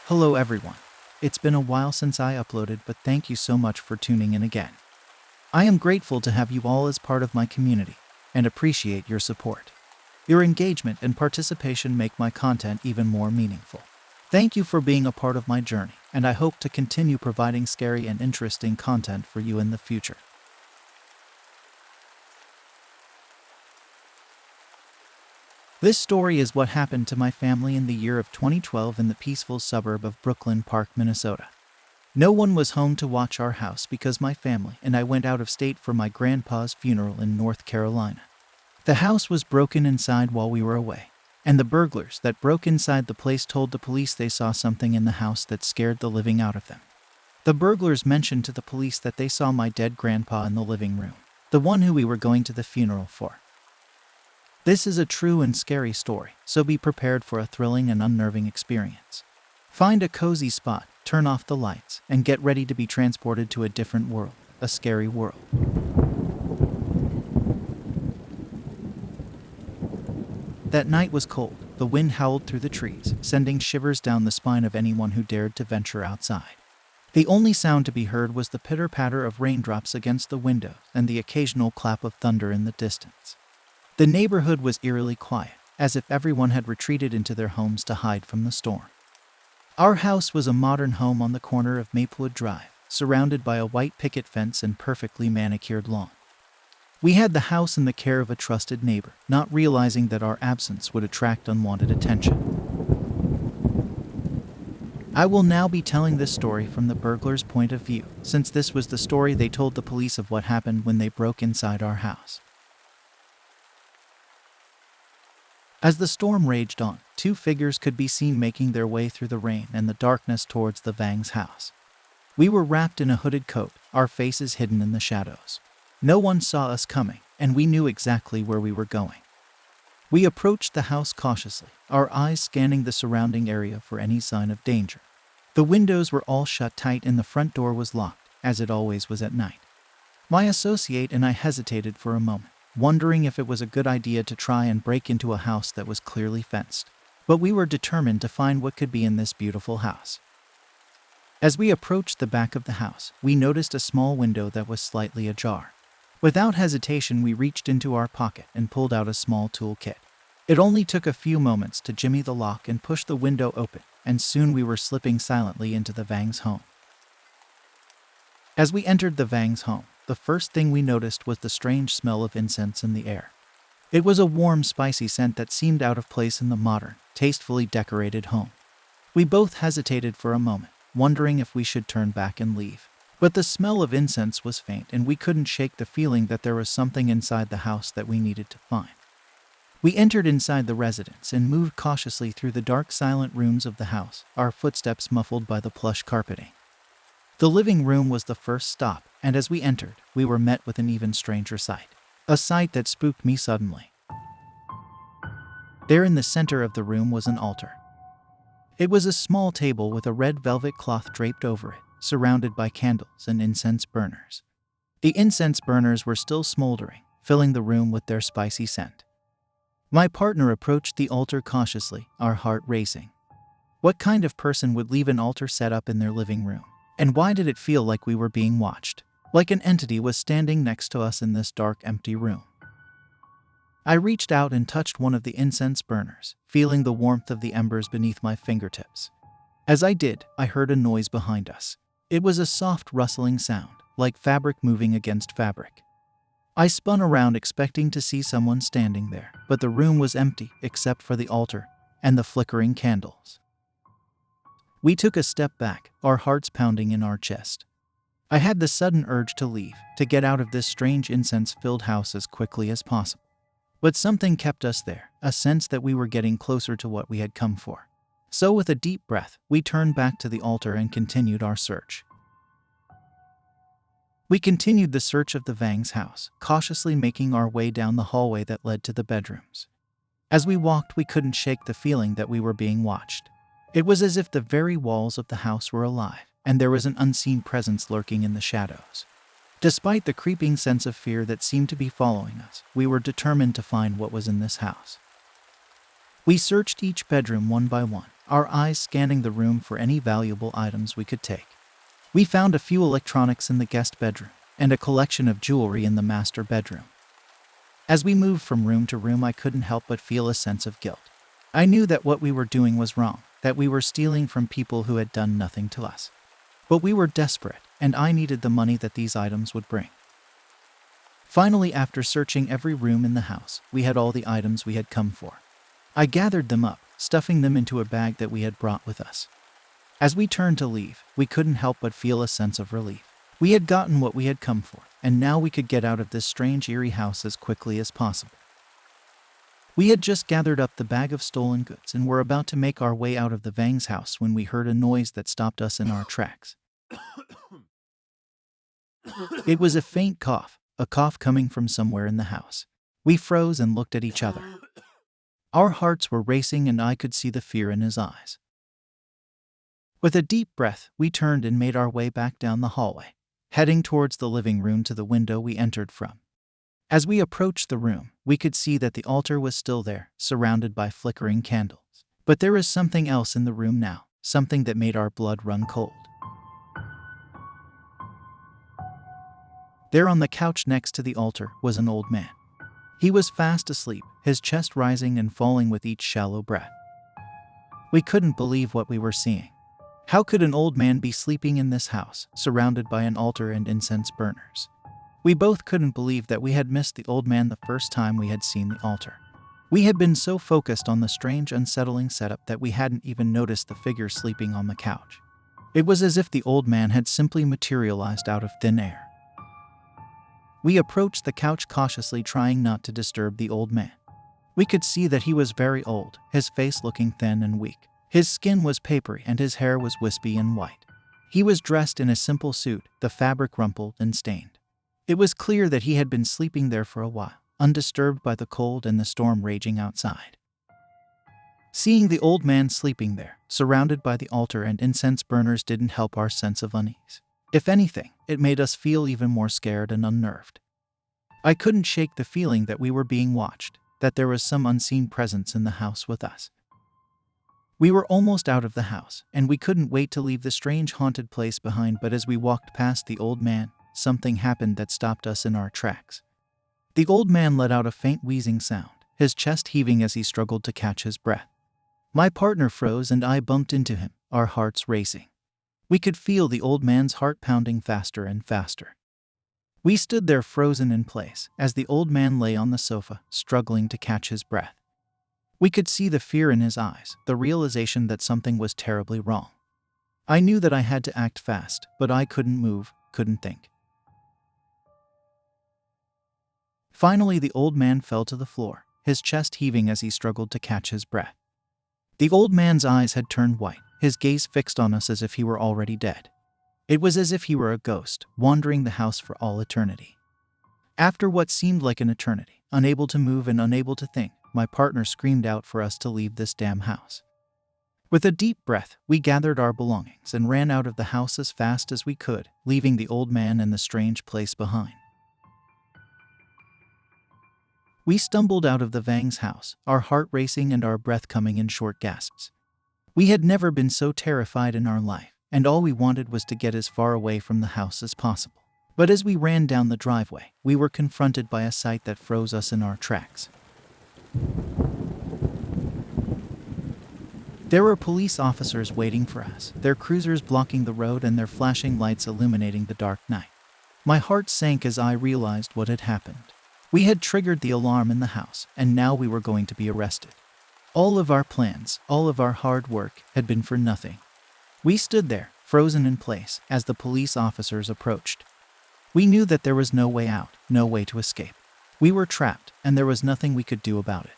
Hello everyone. It's been a while since I uploaded, but thank you so much for tuning in again. I am grateful to have you all as part of my community and appreciate your support. Your engagement and participation make my content even more meaningful. Thank you for being a part of my journey, and I hope to continue providing scary and interesting content for you in the future. This story is what happened to my family in the year of 2012 in the peaceful suburb of Brooklyn Park, Minnesota. No one was home to watch our house because my family and I went out of state for my grandpa's funeral in North Carolina. The house was broken inside while we were away, and the burglars that broke inside the place told the police they saw something in the house that scared the living out of them. The burglars mentioned to the police that they saw my dead grandpa in the living room, the one who we were going to the funeral for. This is a true and scary story, so be prepared for a thrilling and unnerving experience. Find a cozy spot, turn off the lights, and get ready to be transported to a different world, a scary world. That night was cold. The wind howled through the trees, sending shivers down the spine of anyone who dared to venture outside. The only sound to be heard was the pitter-patter of raindrops against the windows and the occasional clap of thunder in the distance. The neighborhood was eerily quiet, as if everyone had retreated into their homes to hide from the storm. Our house was a modern home on the corner of Maplewood Drive, surrounded by a white picket fence and perfectly manicured lawn. We had the house in the care of a trusted neighbor, not realizing that our absence would attract unwanted attention. I will now be telling this story from the burglars' point of view, since this was the story they told the police of what happened when they broke inside our house. As the storm raged on, two figures could be seen making their way through the rain and the darkness towards the Vang's house. We were wrapped in a hooded coat, our faces hidden in the shadows. No one saw us coming, and we knew exactly where we were going. We approached the house cautiously, our eyes scanning the surrounding area for any sign of danger. The windows were all shut tight and the front door was locked, as it always was at night. My associate and I hesitated for a moment, wondering if it was a good idea to try and break into a house that was clearly fenced. But we were determined to find what could be in this beautiful house. As we approached the back of the house, we noticed a small window that was slightly ajar. Without hesitation, we reached into our pocket and pulled out a small toolkit. It only took a few moments to jimmy the lock and push the window open, and soon we were slipping silently into the Vang's home. As we entered the Vang's home, the first thing we noticed was the strange smell of incense in the air. It was a warm, spicy scent that seemed out of place in the modern, tastefully decorated home. We both hesitated for a moment, wondering if we should turn back and leave. But the smell of incense was faint, and we couldn't shake the feeling that there was something inside the house that we needed to find. We entered inside the residence and moved cautiously through the dark, silent rooms of the house, our footsteps muffled by the plush carpeting. The living room was the first stop, and as we entered, we were met with an even stranger sight. A sight that spooked me suddenly. There in the center of the room was an altar. It was a small table with a red velvet cloth draped over it, surrounded by candles and incense burners. The incense burners were still smoldering, filling the room with their spicy scent. My partner approached the altar cautiously, our heart racing. What kind of person would leave an altar set up in their living room? And why did it feel like we were being watched? Like an entity was standing next to us in this dark, empty room. I reached out and touched one of the incense burners, feeling the warmth of the embers beneath my fingertips. As I did, I heard a noise behind us. It was a soft rustling sound, like fabric moving against fabric. I spun around expecting to see someone standing there, but the room was empty except for the altar and the flickering candles. We took a step back, our hearts pounding in our chest. I had the sudden urge to leave, to get out of this strange incense-filled house as quickly as possible. But something kept us there, a sense that we were getting closer to what we had come for. So with a deep breath, we turned back to the altar and continued our search. We continued the search of the Vang's house, cautiously making our way down the hallway that led to the bedrooms. As we walked, we couldn't shake the feeling that we were being watched. It was as if the very walls of the house were alive, and there was an unseen presence lurking in the shadows. Despite the creeping sense of fear that seemed to be following us, we were determined to find what was in this house. We searched each bedroom one by one, our eyes scanning the room for any valuable items we could take. We found a few electronics in the guest bedroom and a collection of jewelry in the master bedroom. As we moved from room to room, I couldn't help but feel a sense of guilt. I knew that what we were doing was wrong, that we were stealing from people who had done nothing to us. But we were desperate, and I needed the money that these items would bring. Finally, after searching every room in the house, we had all the items we had come for. I gathered them up, stuffing them into a bag that we had brought with us. As we turned to leave, we couldn't help but feel a sense of relief. We had gotten what we had come for, and now we could get out of this strange, eerie house as quickly as possible. We had just gathered up the bag of stolen goods and were about to make our way out of the Vang's house when we heard a noise that stopped us in our tracks. It was a faint cough, a cough coming from somewhere in the house. We froze and looked at each other. Our hearts were racing and I could see the fear in his eyes. With a deep breath, we turned and made our way back down the hallway, heading towards the living room to the window we entered from. As we approached the room, we could see that the altar was still there, surrounded by flickering candles. But there was something else in the room now, something that made our blood run cold. There on the couch next to the altar was an old man. He was fast asleep, his chest rising and falling with each shallow breath. We couldn't believe what we were seeing. How could an old man be sleeping in this house, surrounded by an altar and incense burners? We both couldn't believe that we had missed the old man the first time we had seen the altar. We had been so focused on the strange, unsettling setup that we hadn't even noticed the figure sleeping on the couch. It was as if the old man had simply materialized out of thin air. We approached the couch cautiously, trying not to disturb the old man. We could see that he was very old, his face looking thin and weak. His skin was papery and his hair was wispy and white. He was dressed in a simple suit, the fabric rumpled and stained. It was clear that he had been sleeping there for a while, undisturbed by the cold and the storm raging outside. Seeing the old man sleeping there, surrounded by the altar and incense burners, didn't help our sense of unease. If anything, it made us feel even more scared and unnerved. I couldn't shake the feeling that we were being watched, that there was some unseen presence in the house with us. We were almost out of the house, and we couldn't wait to leave the strange haunted place behind, but as we walked past the old man, something happened that stopped us in our tracks. The old man let out a faint wheezing sound, his chest heaving as he struggled to catch his breath. My partner froze and I bumped into him, our hearts racing. We could feel the old man's heart pounding faster and faster. We stood there frozen in place as the old man lay on the sofa, struggling to catch his breath. We could see the fear in his eyes, the realization that something was terribly wrong. I knew that I had to act fast, but I couldn't move, couldn't think. Finally, the old man fell to the floor, his chest heaving as he struggled to catch his breath. The old man's eyes had turned white, his gaze fixed on us as if he were already dead. It was as if he were a ghost, wandering the house for all eternity. After what seemed like an eternity, unable to move and unable to think, my partner screamed out for us to leave this damn house. With a deep breath, we gathered our belongings and ran out of the house as fast as we could, leaving the old man and the strange place behind. We stumbled out of the Vang's house, our heart racing and our breath coming in short gasps. We had never been so terrified in our life, and all we wanted was to get as far away from the house as possible. But as we ran down the driveway, we were confronted by a sight that froze us in our tracks. There were police officers waiting for us, their cruisers blocking the road and their flashing lights illuminating the dark night. My heart sank as I realized what had happened. We had triggered the alarm in the house, and now we were going to be arrested. All of our plans, all of our hard work, had been for nothing. We stood there, frozen in place, as the police officers approached. We knew that there was no way out, no way to escape. We were trapped, and there was nothing we could do about it.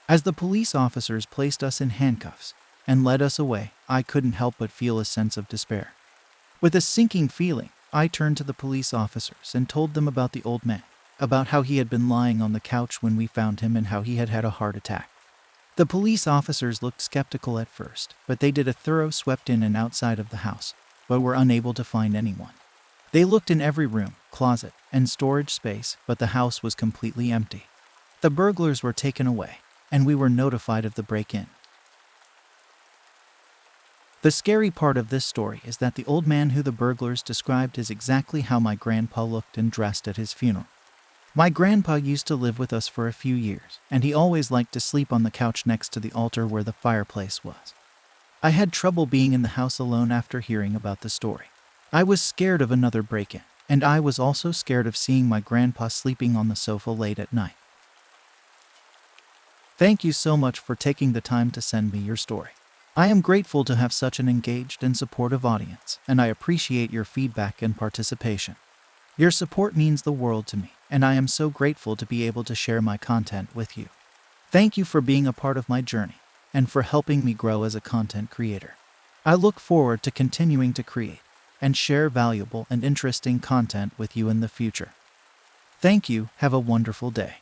As the police officers placed us in handcuffs and led us away, I couldn't help but feel a sense of despair. With a sinking feeling, I turned to the police officers and told them about the old man, about how he had been lying on the couch when we found him and how he had had a heart attack. The police officers looked skeptical at first, but they did a thorough sweep in and outside of the house, but were unable to find anyone. They looked in every room, closet, and storage space, but the house was completely empty. The burglars were taken away, and we were notified of the break-in. The scary part of this story is that the old man who the burglars described is exactly how my grandpa looked and dressed at his funeral. My grandpa used to live with us for a few years, and he always liked to sleep on the couch next to the altar where the fireplace was. I had trouble being in the house alone after hearing about the story. I was scared of another break-in, and I was also scared of seeing my grandpa sleeping on the sofa late at night. Thank you so much for taking the time to send me your story. I am grateful to have such an engaged and supportive audience, and I appreciate your feedback and participation. Your support means the world to me, and I am so grateful to be able to share my content with you. Thank you for being a part of my journey, and for helping me grow as a content creator. I look forward to continuing to create and share valuable and interesting content with you in the future. Thank you. Have a wonderful day.